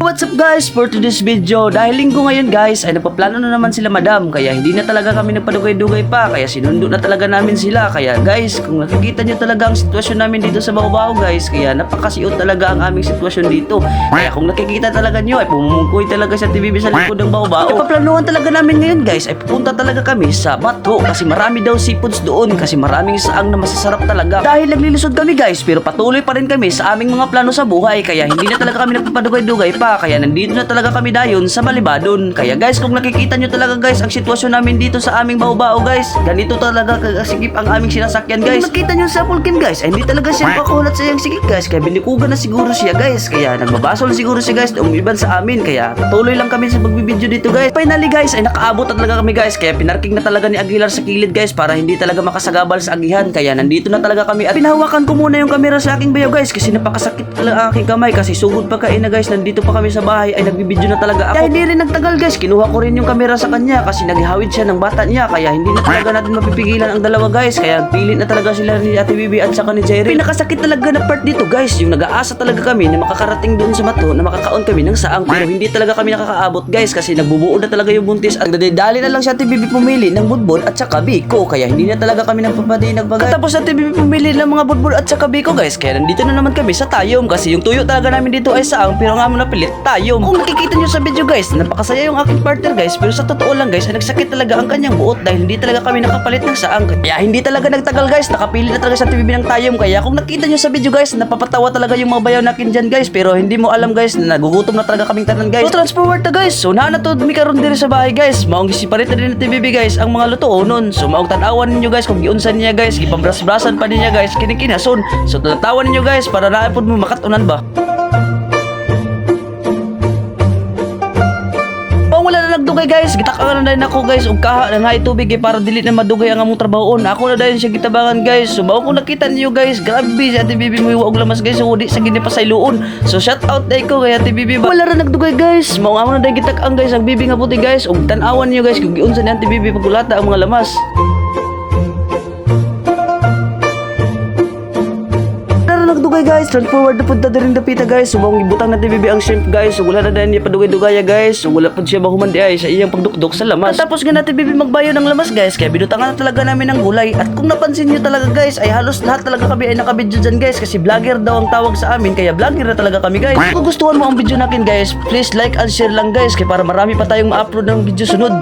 What's up guys, for today's video, dahil linggo ngayon guys ay nagpaplano na naman sila madam, kaya hindi na talaga kami nagpadugay-dugay pa, kaya sinundo na talaga namin sila. Kaya guys, kung nakikita nyo talaga ang sitwasyon namin dito sa Baobao guys, kaya napakasiot talaga ang aming sitwasyon dito. Kaya kung nakikita talaga nyo ay pumumukoy talaga sa TVB sa likod ng Baobao. Ipaplanuhan talaga namin ngayon guys ay pupunta talaga kami sa Bato, kasi marami daw seafoods doon, kasi maraming saang na masasarap talaga. Dahil naglilisod kami guys, pero patuloy pa rin kami sa aming mga plano sa buhay, kaya hindi na talaga kami nagpapadugay-dugay pa. Kaya nandito na talaga kami dayon sa Balibadon. Kaya guys, kung nakikita nyo talaga guys ang sitwasyon namin dito sa aming Baobao guys, ganito talaga kasikip ang aming sinasakyan guys. Kung nakita nyo sa Pulkin guys, ay hindi talaga siya nakakulat sa iyang sikip guys, kaya binikugan na siguro siya guys, kaya nagbabasol siguro siya guys na umiban sa amin. Kaya patuloy lang kami sa pagbibideo dito guys. Finally guys, ay nakaabot na talaga kami guys, kaya pinarking na talaga ni Aguilar sa kilid guys para hindi talaga makasagabal sa agihan. Kaya nandito na talaga kami at pinahawakan ko muna yung camera sa aking bayaw guys, kasi napakasakit talaga ang aking kamay, kasi sugod pa kain na guys, nandito pa kami sa bahay ay nagbibideo na talaga ako. Kaya hindi rin nagtagal guys, kinuha ko rin yung camera sa kanya kasi naghihawid siya ng bata niya, kaya hindi na talaga natin mapipigilan ang dalawa guys. Kaya pilit na talaga sila ni Ate Bibi at saka ni Jerry. Pinakasakit talaga na part dito guys, yung nag-aasa talaga kami na makakarating doon sa Bato, na makakaon kami ng saang, pero hindi talaga kami nakakaabot guys, kasi nagbubuo na talaga yung buntis at nadidali na lang si Ate Bibi pumili ng budbud at saka biko, kaya hindi na talaga kami nagpapadiinag bagay. Tapos Ate Bibi pumili ng mga budbud at saka biko guys, kaya nandito na naman kami sa Tayom, kasi yung tuyo talaga namin dito ay saang, pero nga mo napilit Tayom. Kung nakikita nyo sa video guys, napakasaya yung aking partner guys, pero sa totoo lang guys ay nagsakit talaga ang kanyang buot dahil hindi talaga kami nakapalit ng saang. Kaya hindi talaga nagtagal guys, nakapili na talaga sa TVB ng Tayom. Kaya kung nakita nyo sa video guys, napapatawa talaga yung mga bayaw nakin dyan guys, pero hindi mo alam guys na nagugutom na talaga kaming tanan guys. So transformer na guys, so na to mikaroon din sa bahay guys, maong gisiparit na din ng TVB guys ang mga luto nun. So maong tanawan ninyo guys kung giunsan niya guys, gipambras-brasan pa niya guys, kinikinason. So tatawan ninyo guys para naapod mo makatunan ba. Wala na nagdugay guys, gitakangan na din ako guys ug kaha na nga tubig para dili na madugay ang among trabahoon. Ako na din siya gitabangan guys. So mao kung nakita niyo guys, grabe si Ate Bibi mo og lamas guys, so di sa gini pa sayloon. So shout out day ko kay Ate Bibi. Wala ra nagdugay guys, mao amo na din gitak-ang guys ang bibi nga puti guys, ug tan-awan niyo guys kung giunsa ni Ate Bibi pagulata ang mga lamas. Nagdugay guys, transforward na punta din dapita guys. Sumawang ibutang na TVB ang shrimp guys. So wala na din niya padugay-dugaya guys. So wala pa siya mahuman di ay sa iyang pagdukdok sa lamas. At tapos nga na TVB magbayo ng lamas guys, kaya binutangan na talaga namin ng gulay. At kung napansin niyo talaga guys, ay halos lahat talaga kami ay nakabidyo dyan guys, kasi vlogger daw ang tawag sa amin, kaya vlogger na talaga kami guys. Kung gustuhan mo ang video natin guys, please like and share lang guys, kaya para marami pa tayong ma-upload ng video sunod.